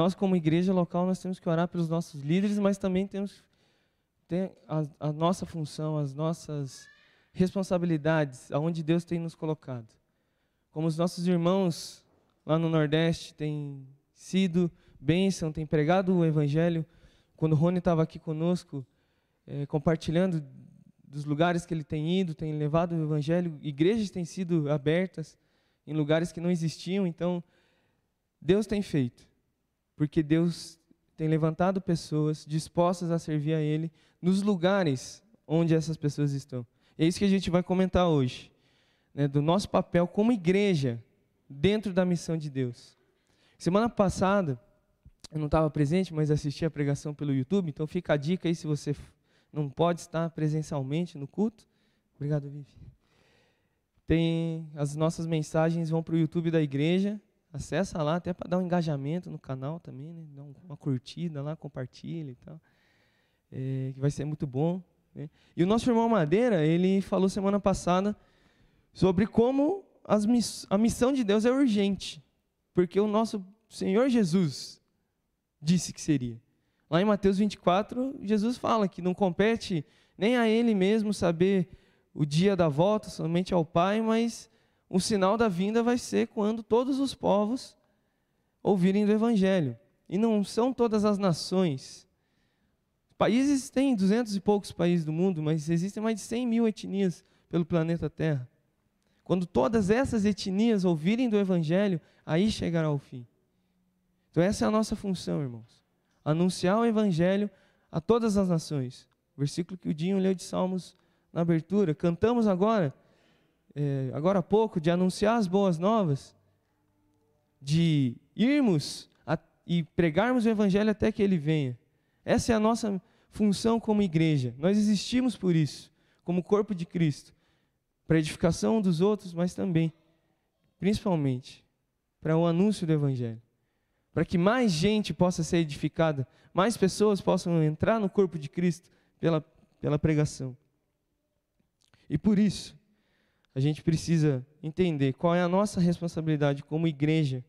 nós, como igreja local, nós temos que orar pelos nossos líderes, mas também temos tem a nossa função, as nossas responsabilidades, aonde Deus tem nos colocado. Como os nossos irmãos lá no Nordeste têm sido bênção, têm pregado o Evangelho. Quando o Rony estava aqui conosco, compartilhando dos lugares que ele tem ido, tem levado o Evangelho, igrejas têm sido abertas em lugares que não existiam. Então, Deus tem feito, porque Deus tem levantado pessoas dispostas a servir a Ele nos lugares onde essas pessoas estão. É isso que a gente vai comentar hoje, né, do nosso papel como igreja dentro da missão de Deus. Semana passada, eu não estava presente, mas assisti a pregação pelo YouTube, então fica a dica aí se você não pode estar presencialmente no culto. Obrigado, Vivi. As nossas mensagens vão para o YouTube da igreja. Acessa lá, até para dar um engajamento no canal também, né? Dá uma curtida lá, compartilha e tal. Que vai ser muito bom, né? E o nosso irmão Madeira, ele falou semana passada sobre como a missão de Deus é urgente, porque o nosso Senhor Jesus disse que seria. Lá em Mateus 24, Jesus fala que não compete nem a Ele mesmo saber o dia da volta, somente ao Pai, mas o sinal da vinda vai ser quando todos os povos ouvirem do Evangelho. E não são todas as nações. Países, tem 200 e poucos países do mundo, mas existem mais de 100 mil etnias pelo planeta Terra. Quando todas essas etnias ouvirem do Evangelho, aí chegará o fim. Então essa é a nossa função, irmãos. Anunciar o Evangelho a todas as nações. O versículo que o Dinho leu de Salmos na abertura. Cantamos agora há pouco, de anunciar as boas novas, de irmos e pregarmos o Evangelho até que Ele venha. Essa é a nossa função como igreja. Nós existimos por isso, como corpo de Cristo, para a edificação dos outros, mas também, principalmente, para o anúncio do Evangelho. Para que mais gente possa ser edificada, mais pessoas possam entrar no corpo de Cristo pela pregação. E por isso, a gente precisa entender qual é a nossa responsabilidade como igreja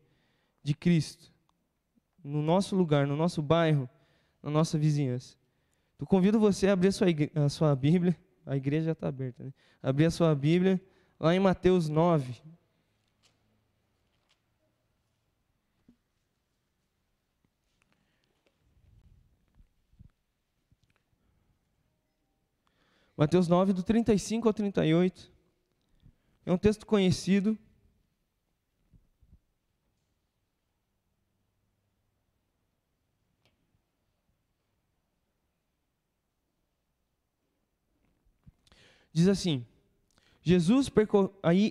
de Cristo, no nosso lugar, no nosso bairro, na nossa vizinhança. Eu convido você a abrir a sua Bíblia, a igreja já está aberta, né? Abrir a sua Bíblia, lá em Mateus 9. Mateus 9, do 35 ao 38. É um texto conhecido. Diz assim: Jesus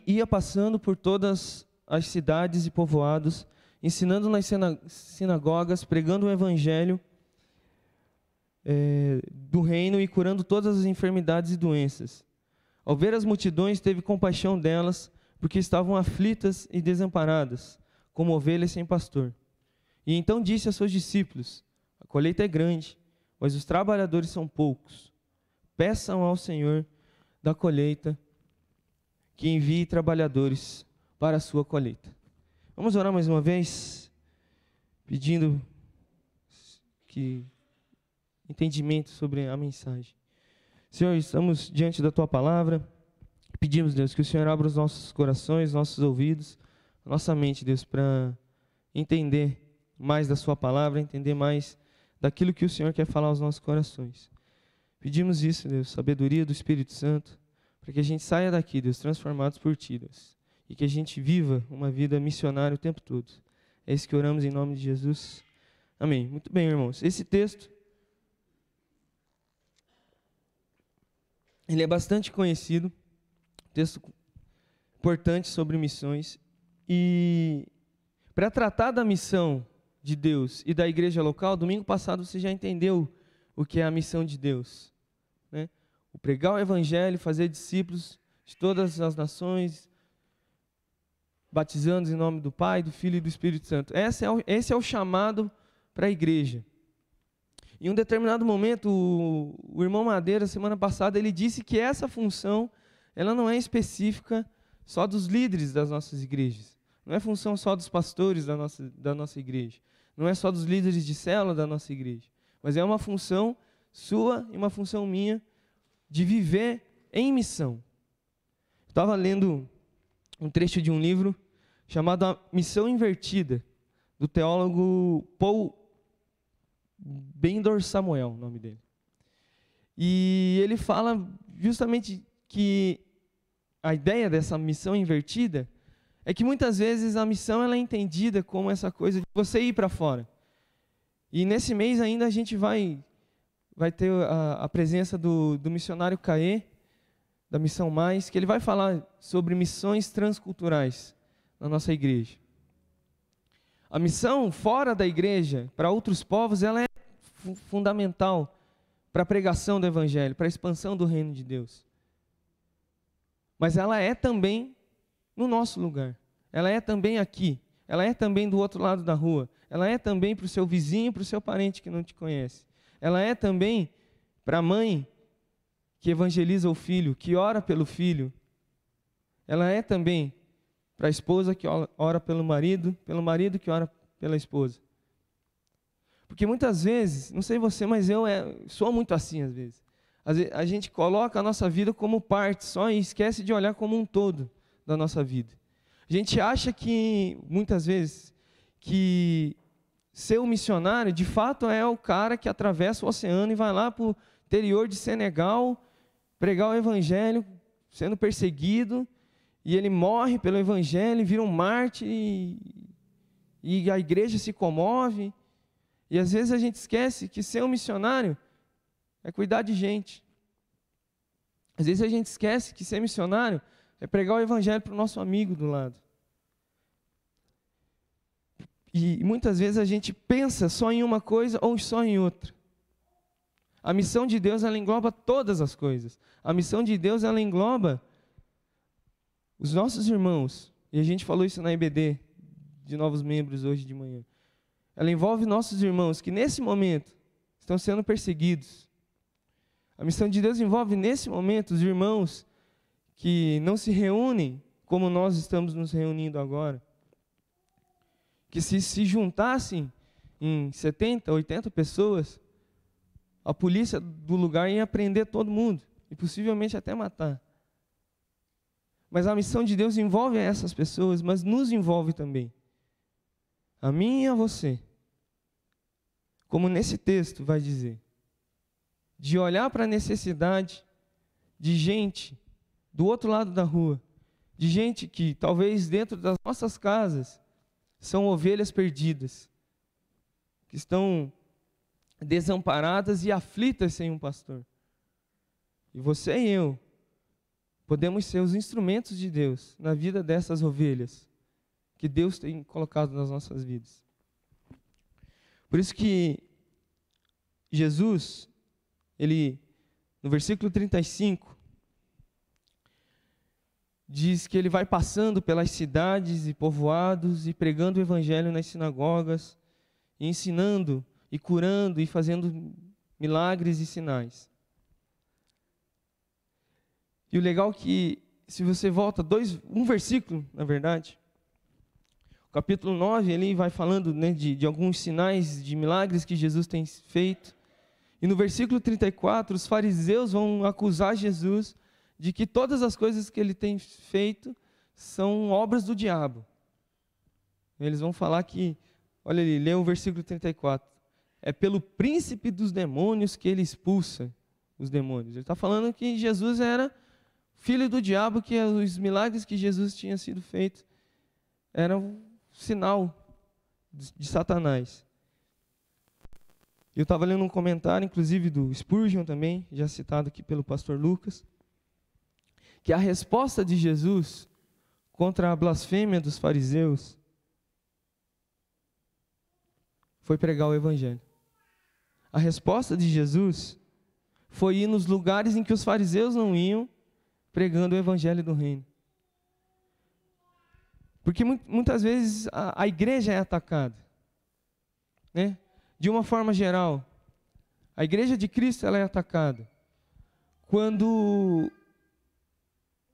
ia passando por todas as cidades e povoados, ensinando nas sinagogas, pregando o evangelho do reino e curando todas as enfermidades e doenças. Ao ver as multidões, teve compaixão delas, porque estavam aflitas e desamparadas, como ovelhas sem pastor. E então disse a seus discípulos: a colheita é grande, mas os trabalhadores são poucos. Peçam ao Senhor da colheita que envie trabalhadores para a sua colheita. Vamos orar mais uma vez, pedindo entendimento sobre a mensagem. Senhor, estamos diante da Tua palavra. Pedimos, Deus, que o Senhor abra os nossos corações, nossos ouvidos, nossa mente, Deus, para entender mais da Sua palavra, entender mais daquilo que o Senhor quer falar aos nossos corações. Pedimos isso, Deus, sabedoria do Espírito Santo, para que a gente saia daqui, Deus, transformados por Ti, Deus, e que a gente viva uma vida missionária o tempo todo. É isso que oramos em nome de Jesus. Amém. Muito bem, irmãos. Esse texto, ele é bastante conhecido, texto importante sobre missões, e para tratar da missão de Deus e da igreja local, domingo passado você já entendeu o que é a missão de Deus, né? O pregar o evangelho, fazer discípulos de todas as nações, batizando em nome do Pai, do Filho e do Espírito Santo. Esse é o chamado para a igreja. Em um determinado momento, o irmão Madeira, semana passada, ele disse que essa função, ela não é específica só dos líderes das nossas igrejas. Não é função só dos pastores da nossa igreja. não é só dos líderes de célula da nossa igreja, mas é uma função sua e uma função minha de viver em missão. Estava lendo um trecho de um livro chamado A Missão Invertida, do teólogo Paul Bendor Samuel, o nome dele. E ele fala justamente que a ideia dessa missão invertida é que muitas vezes a missão ela é entendida como essa coisa de você ir para fora. E nesse mês ainda a gente vai ter a presença do missionário Caê, da Missão Mais, que ele vai falar sobre missões transculturais na nossa igreja. A missão fora da igreja, para outros povos, ela é fundamental para a pregação do Evangelho, para a expansão do reino de Deus. Mas ela é também no nosso lugar. Ela é também aqui. Ela é também do outro lado da rua. Ela é também para o seu vizinho, para o seu parente que não te conhece. Ela é também para a mãe que evangeliza o filho, que ora pelo filho. Ela é também para a esposa que ora pelo marido que ora pela esposa. Porque muitas vezes, não sei você, mas eu sou muito assim às vezes. A gente coloca a nossa vida como parte só e esquece de olhar como um todo da nossa vida. A gente acha que, muitas vezes, que ser um missionário, de fato, é o cara que atravessa o oceano e vai lá para o interior de Senegal pregar o evangelho, sendo perseguido, e ele morre pelo evangelho, vira um mártir, e a igreja se comove. E às vezes a gente esquece que ser um missionário é cuidar de gente. Às vezes a gente esquece que ser missionário é pregar o evangelho para o nosso amigo do lado. E muitas vezes a gente pensa só em uma coisa ou só em outra. A missão de Deus, ela engloba todas as coisas. A missão de Deus, ela engloba os nossos irmãos. E a gente falou isso na IBD, de novos membros hoje de manhã. Ela envolve nossos irmãos que nesse momento estão sendo perseguidos. A missão de Deus envolve nesse momento os irmãos que não se reúnem como nós estamos nos reunindo agora. Que se juntassem em 70, 80 pessoas, a polícia do lugar ia prender todo mundo e possivelmente até matar. Mas a missão de Deus envolve essas pessoas, mas nos envolve também. A mim e a você. Como nesse texto vai dizer. De olhar para a necessidade de gente do outro lado da rua. De gente que talvez dentro das nossas casas são ovelhas perdidas. Que estão desamparadas e aflitas sem um pastor. E você e eu podemos ser os instrumentos de Deus na vida dessas ovelhas que Deus tem colocado nas nossas vidas. Por isso que Jesus, ele, no versículo 35, diz que ele vai passando pelas cidades e povoados e pregando o evangelho nas sinagogas, e ensinando e curando e fazendo milagres e sinais. E o legal é que, se você volta um versículo, na verdade, o capítulo 9, ele vai falando, né, de alguns sinais, de milagres que Jesus tem feito. E no versículo 34, os fariseus vão acusar Jesus de que todas as coisas que ele tem feito são obras do diabo. Eles vão falar que, olha ali, lê o versículo 34. É pelo príncipe dos demônios que ele expulsa os demônios. Ele está falando que Jesus era filho do diabo, que os milagres que Jesus tinha sido feito eram sinal de Satanás. Eu estava lendo um comentário, inclusive do Spurgeon também, já citado aqui pelo pastor Lucas, que a resposta de Jesus contra a blasfêmia dos fariseus foi pregar o evangelho. A resposta de Jesus foi ir nos lugares em que os fariseus não iam, pregando o evangelho do reino. Porque muitas vezes a igreja é atacada, né? De uma forma geral, a igreja de Cristo ela é atacada quando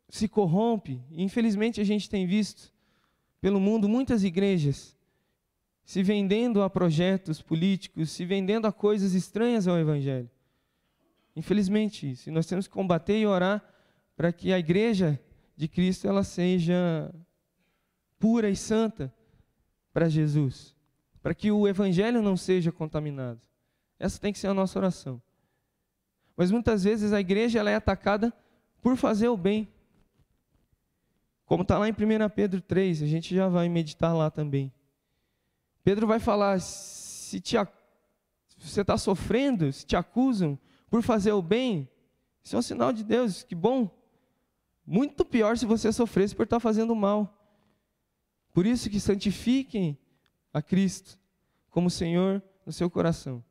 se corrompe. Infelizmente a gente tem visto pelo mundo muitas igrejas se vendendo a projetos políticos, se vendendo a coisas estranhas ao Evangelho. Infelizmente, isso. E nós temos que combater e orar para que a igreja de Cristo ela seja pura e santa para Jesus, para que o Evangelho não seja contaminado. Essa tem que ser a nossa oração. Mas muitas vezes a igreja ela é atacada por fazer o bem. Como está lá em 1 Pedro 3, a gente já vai meditar lá também. Pedro vai falar, se você está sofrendo, se te acusam por fazer o bem, isso é um sinal de Deus, que bom. Muito pior se você sofresse por estar fazendo o mal. Por isso que santifiquem a Cristo como Senhor no seu coração.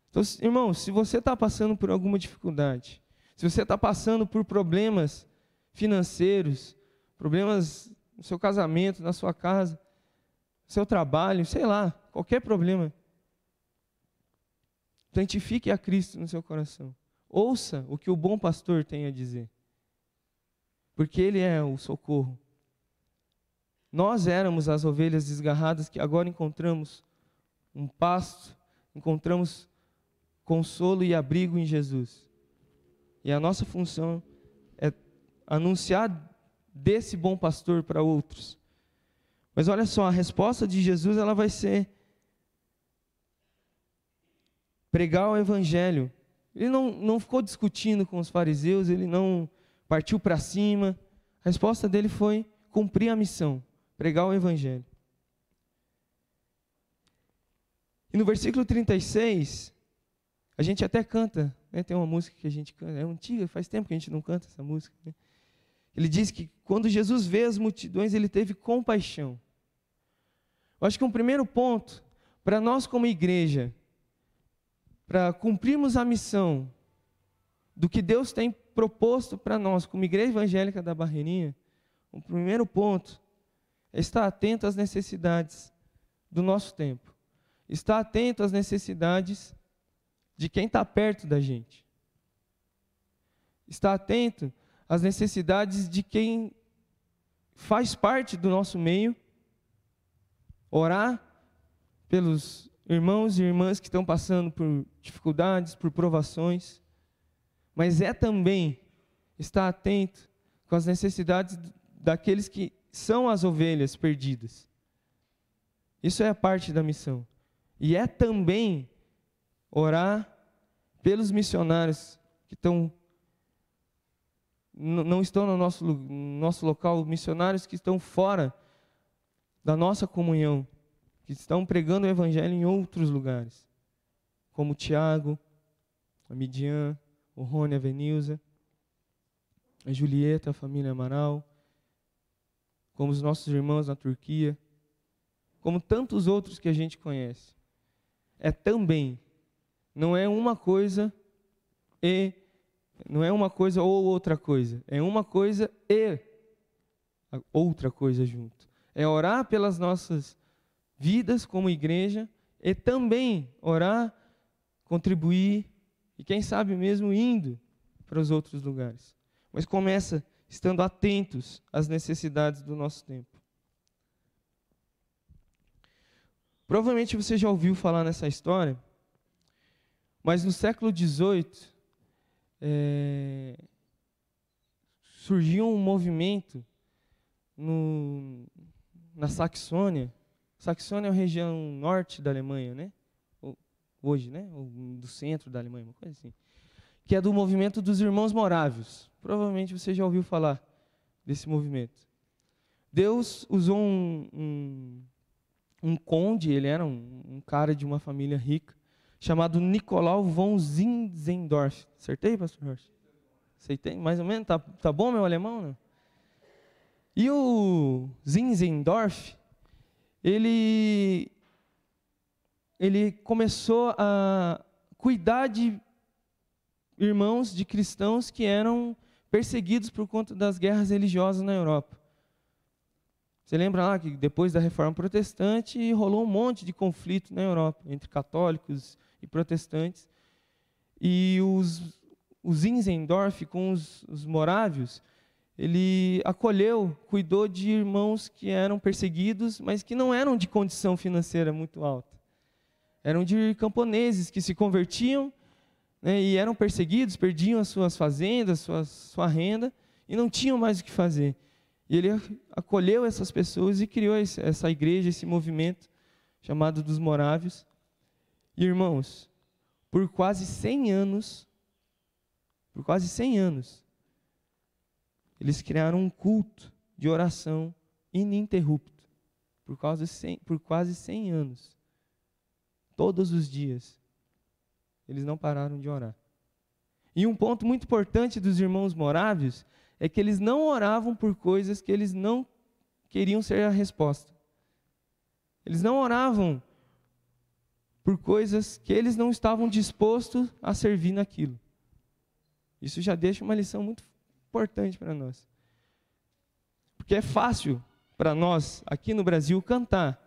Então, irmão, se você está passando por alguma dificuldade, se você está passando por problemas financeiros, problemas no seu casamento, na sua casa, no seu trabalho, sei lá, qualquer problema, santifique a Cristo no seu coração. Ouça o que o bom pastor tem a dizer, porque Ele é o socorro. Nós éramos as ovelhas desgarradas que agora encontramos um pasto, encontramos consolo e abrigo em Jesus. E a nossa função é anunciar desse bom pastor para outros. Mas olha só, a resposta de Jesus ela vai ser pregar o Evangelho. Ele não ficou discutindo com os fariseus, ele não partiu para cima. A resposta dele foi cumprir a missão, pregar o Evangelho. E no versículo 36, a gente até canta, né? Tem uma música que a gente canta, é antiga, faz tempo que a gente não canta essa música. Né? Ele diz que quando Jesus vê as multidões, ele teve compaixão. Eu acho que um primeiro ponto, para nós como igreja, para cumprirmos a missão do que Deus tem proposto para nós, como igreja evangélica da Barreirinha, o primeiro ponto é estar atento às necessidades do nosso tempo. Estar atento às necessidades de quem está perto da gente. Estar atento às necessidades de quem faz parte do nosso meio. Orar pelos irmãos e irmãs que estão passando por dificuldades, por provações. Mas é também estar atento com as necessidades daqueles que são as ovelhas perdidas. Isso é a parte da missão. E é também orar pelos missionários que não estão no nosso local, missionários que estão fora da nossa comunhão, que estão pregando o Evangelho em outros lugares, como o Tiago, a Midian, o Rony, a Venilza, a Julieta, a família Amaral, como os nossos irmãos na Turquia, como tantos outros que a gente conhece. É também, não é uma coisa ou outra coisa, é uma coisa e outra coisa junto. É orar pelas nossas vidas como igreja e também orar, contribuir e quem sabe mesmo indo para os outros lugares. Mas começa estando atentos às necessidades do nosso tempo. Provavelmente você já ouviu falar nessa história, mas no século XVIII surgiu um movimento na Saxônia. Saxônia é a região norte da Alemanha, né? Hoje, né? Ou do centro da Alemanha, uma coisa assim. Que é do movimento dos Irmãos Morávios. Provavelmente você já ouviu falar desse movimento. Deus usou um conde, ele era um cara de uma família rica, chamado Nicolau von Zinzendorf. Acertei, pastor Horst? Acertei? Mais ou menos? Tá bom meu alemão, não? E o Zinzendorf, ele começou a cuidar de irmãos, de cristãos que eram perseguidos por conta das guerras religiosas na Europa. Você lembra lá que depois da Reforma Protestante rolou um monte de conflito na Europa entre católicos e protestantes. E os Zinzendorf com os morávios, ele acolheu, cuidou de irmãos que eram perseguidos, mas que não eram de condição financeira muito alta. Eram de camponeses que se convertiam, né, e eram perseguidos, perdiam as suas fazendas, sua renda, e não tinham mais o que fazer. E ele acolheu essas pessoas e criou essa igreja, esse movimento chamado dos Morávios. E, irmãos, por quase 100 anos, eles criaram um culto de oração ininterrupto, por quase 100 anos. Todos os dias, eles não pararam de orar. E um ponto muito importante dos irmãos morávios é que eles não oravam por coisas que eles não queriam ser a resposta. Eles não oravam por coisas que eles não estavam dispostos a servir naquilo. Isso já deixa uma lição muito importante para nós. Porque é fácil para nós, aqui no Brasil, cantar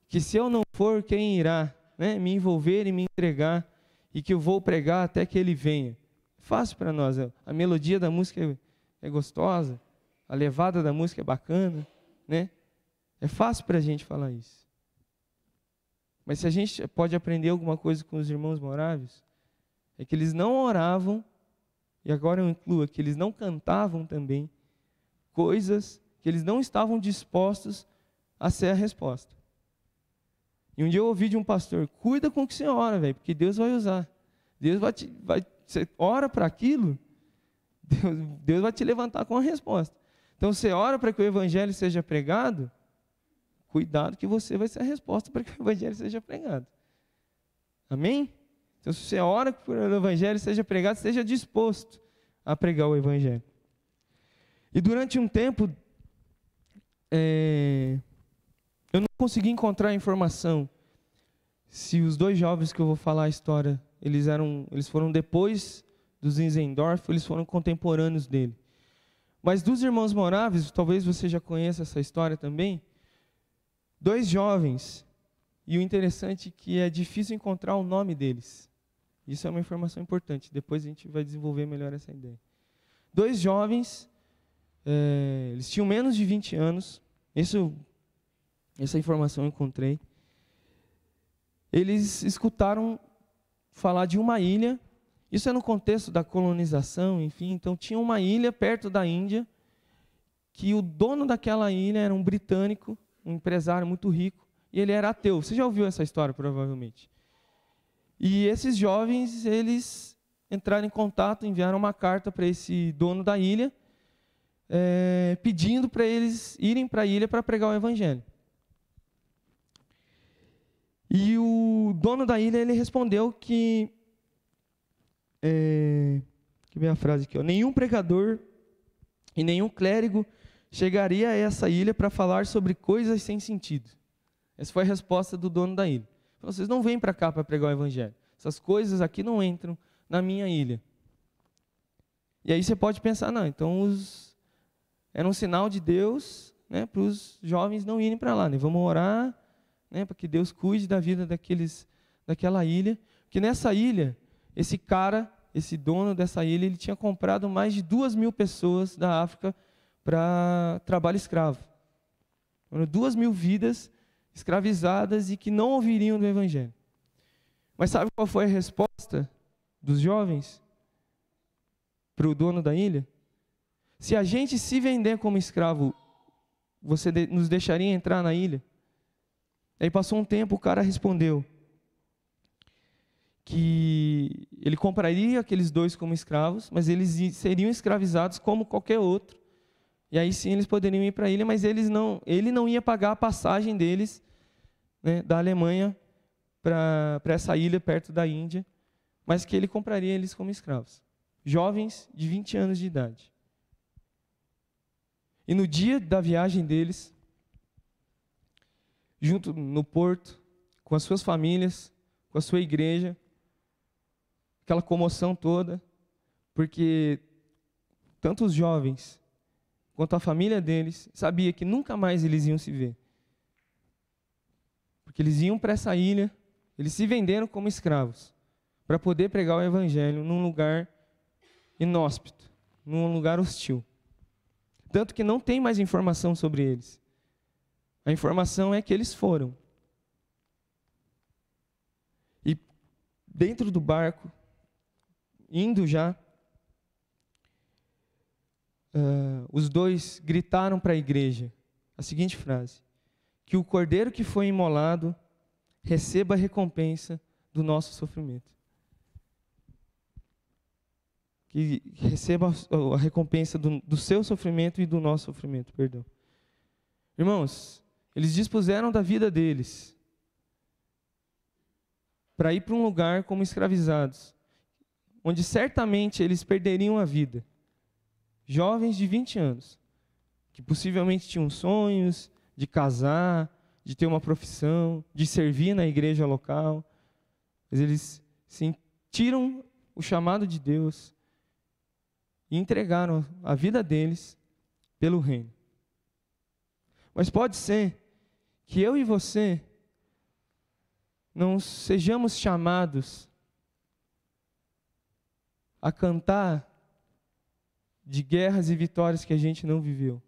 que se eu não for, quem irá, né, me envolver e me entregar, e que eu vou pregar até que ele venha. Fácil para nós. A melodia da música é gostosa, a levada da música é bacana, né? É fácil para a gente falar isso. Mas se a gente pode aprender alguma coisa com os irmãos morávios, é que eles não oravam, e agora eu incluo que eles não cantavam também, coisas que eles não estavam dispostos a ser a resposta. E um dia eu ouvi de um pastor: cuida com o que você ora, velho, porque Deus vai usar. Deus você ora para aquilo, Deus vai te levantar com a resposta. Então você ora para que o evangelho seja pregado, cuidado que você vai ser a resposta para que o evangelho seja pregado. Amém? Então se você ora para que o evangelho seja pregado, esteja disposto a pregar o evangelho. E durante um tempo, eu não consegui encontrar informação se os dois jovens que eu vou falar a história, eles foram depois do Zinzendorf, eles foram contemporâneos dele. Mas dos irmãos moráveis, talvez você já conheça essa história também, dois jovens, e o interessante é que é difícil encontrar o nome deles. Isso é uma informação importante, depois a gente vai desenvolver melhor essa ideia. Dois jovens, eles tinham menos de 20 anos, essa informação eu encontrei. Eles escutaram falar de uma ilha, isso é no contexto da colonização, enfim, então tinha uma ilha perto da Índia, que o dono daquela ilha era um britânico, um empresário muito rico, e ele era ateu. Você já ouviu essa história, provavelmente. E esses jovens, eles entraram em contato, enviaram uma carta para esse dono da ilha, pedindo para eles irem para a ilha para pregar o evangelho. E o dono da ilha, ele respondeu que vem a frase aqui, ó: nenhum pregador e nenhum clérigo chegaria a essa ilha para falar sobre coisas sem sentido. Essa foi a resposta do dono da ilha. Falou: vocês não vêm para cá para pregar o evangelho. Essas coisas aqui não entram na minha ilha. E aí você pode pensar, não, então era um sinal de Deus, né, para os jovens não irem para lá, né? Vamos orar, né, para que Deus cuide da vida daquela ilha. Porque nessa ilha, esse dono dessa ilha, ele tinha comprado mais de 2.000 pessoas da África para trabalho escravo. 2.000 vidas escravizadas e que não ouviriam do evangelho. Mas sabe qual foi a resposta dos jovens para o dono da ilha? Se a gente se vender como escravo, você nos deixaria entrar na ilha? Aí passou um tempo, o cara respondeu que ele compraria aqueles dois como escravos, mas eles seriam escravizados como qualquer outro. E aí sim eles poderiam ir para a ilha, mas ele não ia pagar a passagem deles, né, da Alemanha para essa ilha perto da Índia, mas que ele compraria eles como escravos. Jovens de 20 anos de idade. E no dia da viagem deles, junto no porto, com as suas famílias, com a sua igreja, aquela comoção toda, porque tanto os jovens quanto a família deles sabia que nunca mais eles iam se ver. Porque eles iam para essa ilha, eles se venderam como escravos, para poder pregar o evangelho num lugar inóspito, num lugar hostil. tanto que não tem mais informação sobre eles. A informação é que eles foram. E dentro do barco, indo já, os dois gritaram para a igreja a seguinte frase: que o cordeiro que foi imolado receba a recompensa do nosso sofrimento. Que receba a recompensa do seu sofrimento e do nosso sofrimento, perdão. Irmãos, eles dispuseram da vida deles para ir para um lugar como escravizados, onde certamente eles perderiam a vida. Jovens de 20 anos, que possivelmente tinham sonhos de casar, de ter uma profissão, de servir na igreja local, mas eles sentiram o chamado de Deus e entregaram a vida deles pelo reino. Mas pode ser que eu e você não sejamos chamados a cantar de guerras e vitórias que a gente não viveu.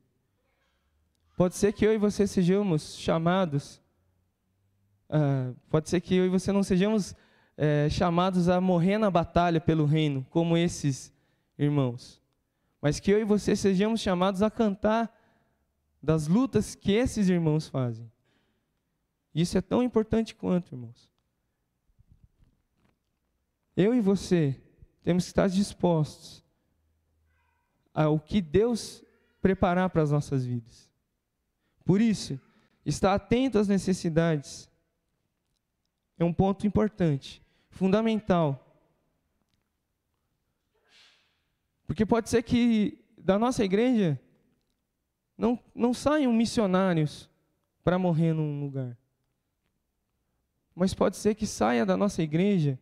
Pode ser que eu e você sejamos chamados, pode ser que eu e você não sejamos chamados a morrer na batalha pelo reino, como esses irmãos, mas que eu e você sejamos chamados a cantar das lutas que esses irmãos fazem. Isso é tão importante quanto, irmãos. Eu e você temos que estar dispostos ao que Deus preparar para as nossas vidas. Por isso, estar atento às necessidades é um ponto importante, fundamental. Porque pode ser que da nossa igreja não saiam missionários para morrer num lugar. Mas pode ser que saia da nossa igreja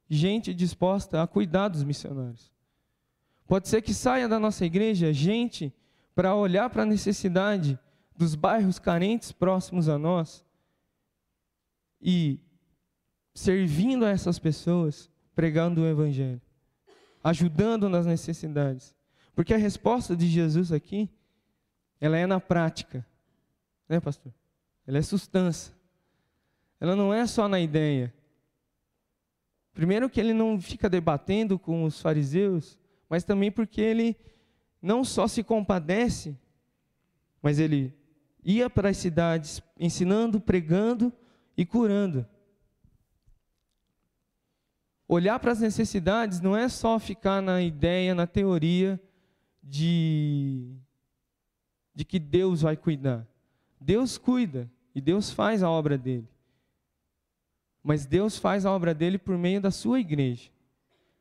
gente disposta a cuidar dos missionários. Pode ser que saia da nossa igreja gente para olhar para a necessidade dos bairros carentes próximos a nós e servindo a essas pessoas, pregando o evangelho, ajudando nas necessidades. Porque a resposta de Jesus aqui, ela é na prática, né, pastor? Ela é substância. Ela não é só na ideia. Primeiro que ele não fica debatendo com os fariseus, mas também porque ele não só se compadece, mas ele ia para as cidades ensinando, pregando e curando. Olhar para as necessidades não é só ficar na ideia, na teoria de que Deus vai cuidar. Deus cuida e Deus faz a obra dele. Mas Deus faz a obra dele por meio da sua igreja.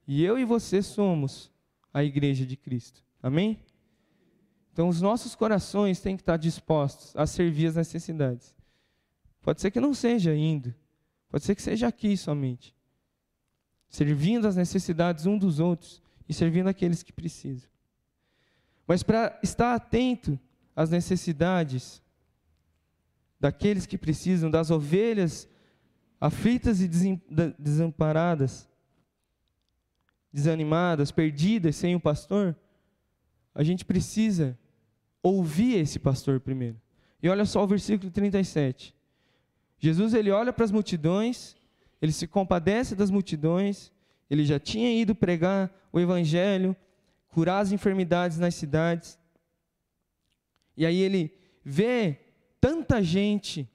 E eu e você somos a igreja de Cristo. Amém? Então os nossos corações têm que estar dispostos a servir as necessidades. Pode ser que não seja indo. Pode ser que seja aqui somente. Servindo as necessidades uns dos outros e servindo aqueles que precisam. Mas para estar atento às necessidades daqueles que precisam, das ovelhas aflitas e desamparadas, desanimadas, perdidas, sem o pastor, a gente precisa ouvir esse pastor primeiro. E olha só o versículo 37. Jesus, ele olha para as multidões, ele se compadece das multidões, ele já tinha ido pregar o evangelho, curar as enfermidades nas cidades. E aí ele vê tanta gente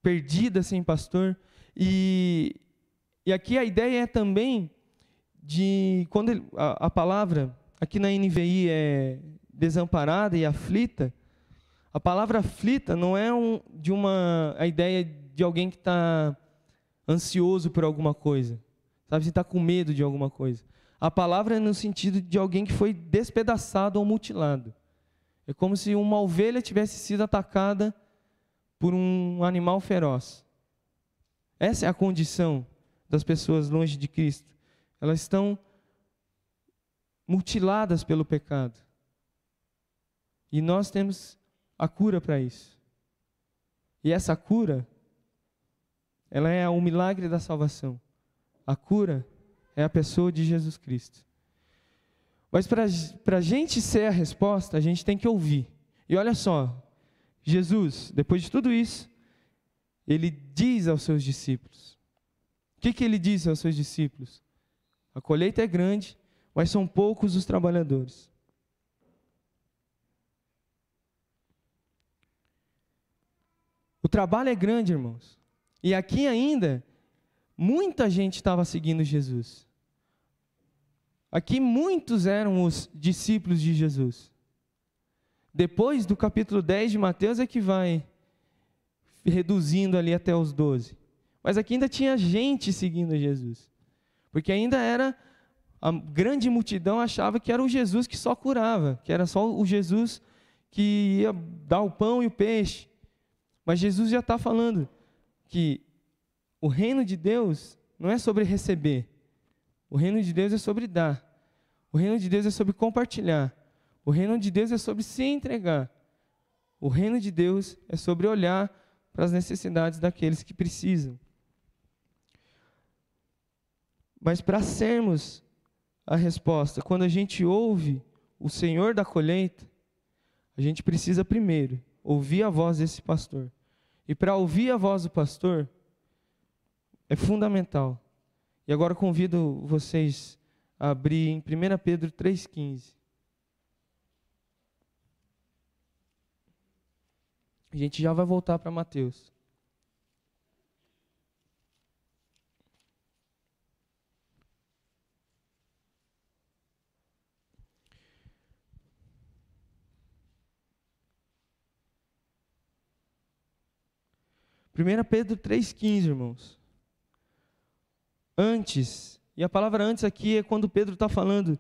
perdida sem pastor. E aqui a ideia é também de, quando a palavra, aqui na NVI é desamparada e aflita, a palavra aflita não é a ideia de alguém que está ansioso por alguma coisa, sabe, você está com medo de alguma coisa. A palavra é no sentido de alguém que foi despedaçado ou mutilado. É como se uma ovelha tivesse sido atacada por um animal feroz. Essa é a condição das pessoas longe de Cristo. Elas estão mutiladas pelo pecado. E nós temos a cura para isso. E essa cura, ela é o milagre da salvação. A cura é a pessoa de Jesus Cristo. Mas para a gente ser a resposta, a gente tem que ouvir. E olha só, Jesus, depois de tudo isso, ele diz aos seus discípulos. O que ele disse aos seus discípulos? A colheita é grande, mas são poucos os trabalhadores. O trabalho é grande, irmãos. E aqui ainda, muita gente estava seguindo Jesus. Aqui muitos eram os discípulos de Jesus. Depois do capítulo 10 de Mateus é que vai reduzindo ali até os 12. Mas aqui ainda tinha gente seguindo Jesus. Porque ainda era, a grande multidão achava que era o Jesus que só curava, que era só o Jesus que ia dar o pão e o peixe. Mas Jesus já está falando que o reino de Deus não é sobre receber. O reino de Deus é sobre dar. O reino de Deus é sobre compartilhar. O reino de Deus é sobre se entregar. O reino de Deus é sobre olhar para as necessidades daqueles que precisam. Mas para sermos a resposta, quando a gente ouve o Senhor da colheita, a gente precisa primeiro ouvir a voz desse pastor. E para ouvir a voz do pastor, é fundamental. E agora convido vocês a abrir em 1 Pedro 3,15. A gente já vai voltar para Mateus. Primeira Pedro 3,15, irmãos. Antes, e a palavra antes aqui é quando Pedro está falando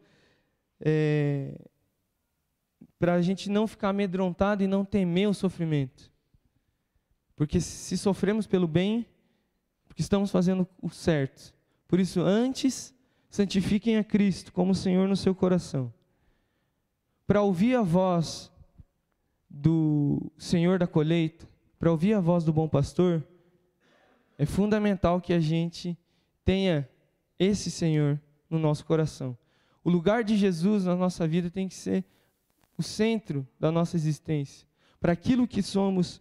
para a gente não ficar amedrontado e não temer o sofrimento. Porque se sofremos pelo bem, porque estamos fazendo o certo. Por isso, antes, santifiquem a Cristo como Senhor no seu coração. Para ouvir a voz do Senhor da colheita, para ouvir a voz do bom pastor, é fundamental que a gente tenha esse Senhor no nosso coração. O lugar de Jesus na nossa vida tem que ser o centro da nossa existência. Para aquilo que somos,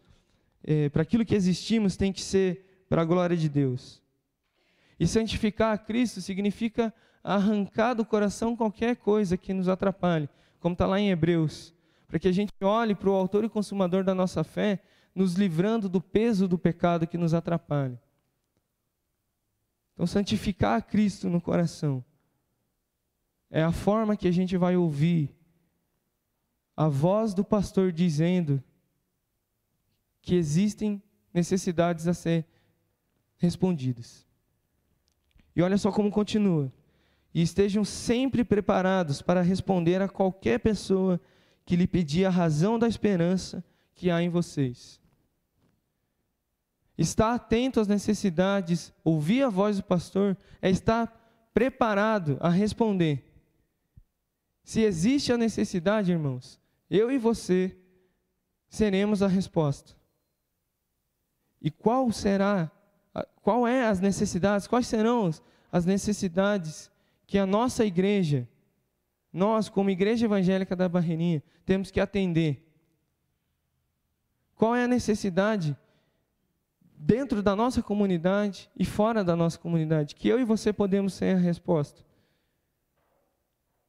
para aquilo que existimos, tem que ser para a glória de Deus. E santificar a Cristo significa arrancar do coração qualquer coisa que nos atrapalhe, como está lá em Hebreus, para que a gente olhe para o autor e consumador da nossa fé, nos livrando do peso do pecado que nos atrapalha. Então, santificar a Cristo no coração é a forma que a gente vai ouvir a voz do pastor dizendo que existem necessidades a ser respondidas. E olha só como continua. E estejam sempre preparados para responder a qualquer pessoa que lhe pedir a razão da esperança que há em vocês. Estar atento às necessidades, ouvir a voz do pastor, é estar preparado a responder. Se existe a necessidade, irmãos, eu e você seremos a resposta. E quais serão as necessidades que a nossa igreja, nós como Igreja Evangélica da Barreirinha, temos que atender? Qual é a necessidade dentro da nossa comunidade e fora da nossa comunidade, que eu e você podemos ser a resposta?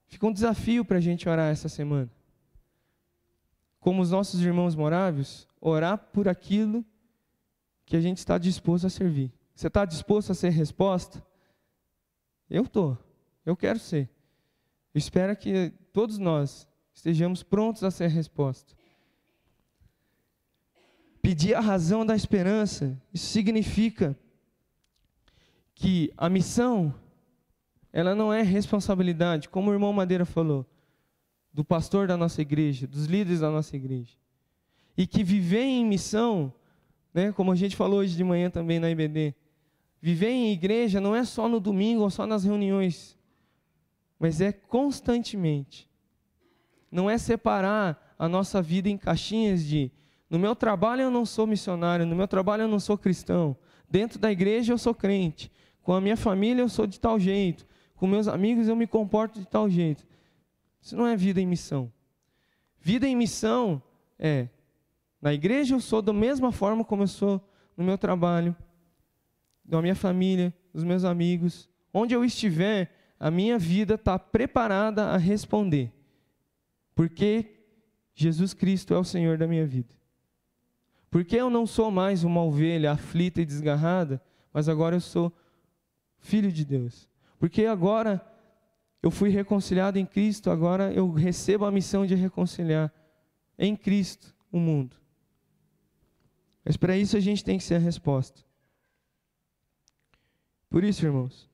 Fica um desafio para a gente orar essa semana. Como os nossos irmãos morávios, orar por aquilo que a gente está disposto a servir. Você está disposto a ser resposta? Eu estou. Eu quero ser. Eu espero que todos nós estejamos prontos a ser resposta. Pedir a razão da esperança, isso significa que a missão, ela não é responsabilidade, como o irmão Madeira falou, do pastor da nossa igreja, dos líderes da nossa igreja. E que viver em missão, né, como a gente falou hoje de manhã também na IBD, viver em igreja não é só no domingo ou só nas reuniões, mas é constantemente. Não é separar a nossa vida em caixinhas de: no meu trabalho eu não sou missionário, no meu trabalho eu não sou cristão, dentro da igreja eu sou crente, com a minha família eu sou de tal jeito, com meus amigos eu me comporto de tal jeito. Isso não é vida em missão. Vida em missão é, na igreja eu sou da mesma forma como eu sou no meu trabalho, da minha família, dos meus amigos. Onde eu estiver, a minha vida está preparada a responder. Porque Jesus Cristo é o Senhor da minha vida. Porque eu não sou mais uma ovelha aflita e desgarrada, mas agora eu sou filho de Deus. Porque agora eu fui reconciliado em Cristo, agora eu recebo a missão de reconciliar em Cristo o mundo. Mas para isso a gente tem que ser a resposta. Por isso, irmãos,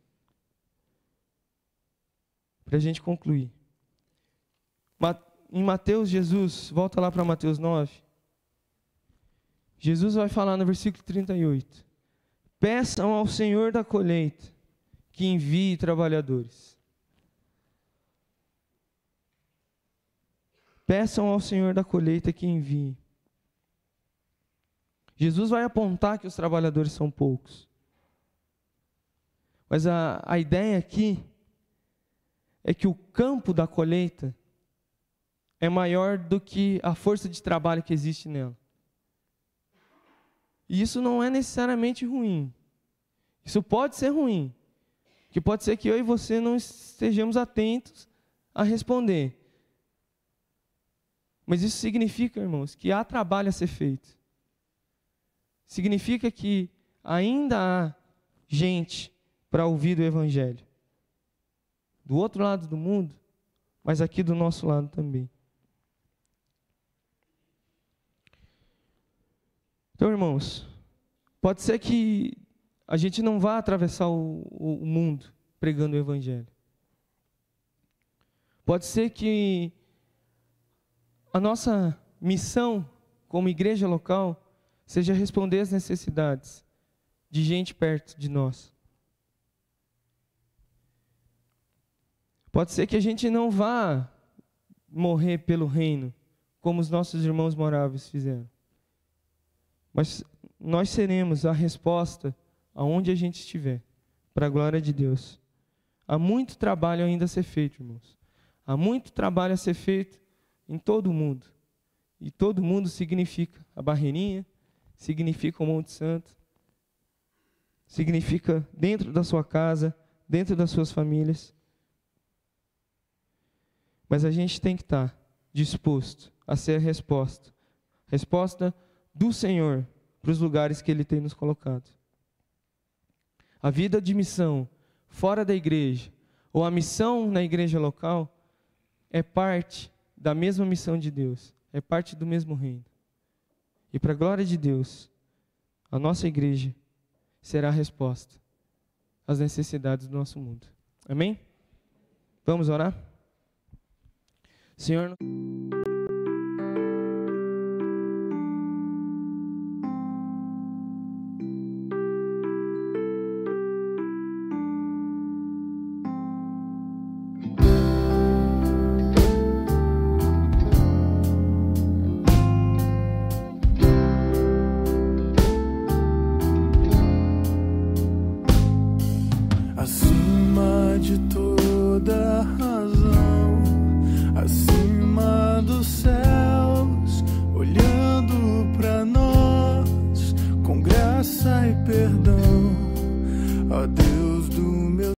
para a gente concluir, em Mateus, Jesus, volta lá para Mateus 9, Jesus vai falar no versículo 38, peçam ao Senhor da colheita que envie trabalhadores. Peçam ao Senhor da colheita que envie. Jesus vai apontar que os trabalhadores são poucos. Mas a ideia aqui é que o campo da colheita é maior do que a força de trabalho que existe nela. E isso não é necessariamente ruim. Isso pode ser ruim. Que pode ser que eu e você não estejamos atentos a responder. Mas isso significa, irmãos, que há trabalho a ser feito. Significa que ainda há gente para ouvir o Evangelho. Do outro lado do mundo, mas aqui do nosso lado também. Então, irmãos, pode ser que a gente não vá atravessar o mundo pregando o Evangelho. Pode ser que a nossa missão como igreja local seja responder às necessidades de gente perto de nós. Pode ser que a gente não vá morrer pelo reino, como os nossos irmãos moráveis fizeram. Mas nós seremos a resposta aonde a gente estiver, para a glória de Deus. Há muito trabalho ainda a ser feito, irmãos. Há muito trabalho a ser feito em todo o mundo. E todo mundo significa a Barreirinha, significa o Monte Santo, significa dentro da sua casa, dentro das suas famílias. Mas a gente tem que estar disposto a ser a resposta do Senhor para os lugares que Ele tem nos colocado. A vida de missão fora da igreja, ou a missão na igreja local, é parte da mesma missão de Deus, é parte do mesmo reino. E para a glória de Deus, a nossa igreja será a resposta às necessidades do nosso mundo. Amém? Vamos orar? Senhor...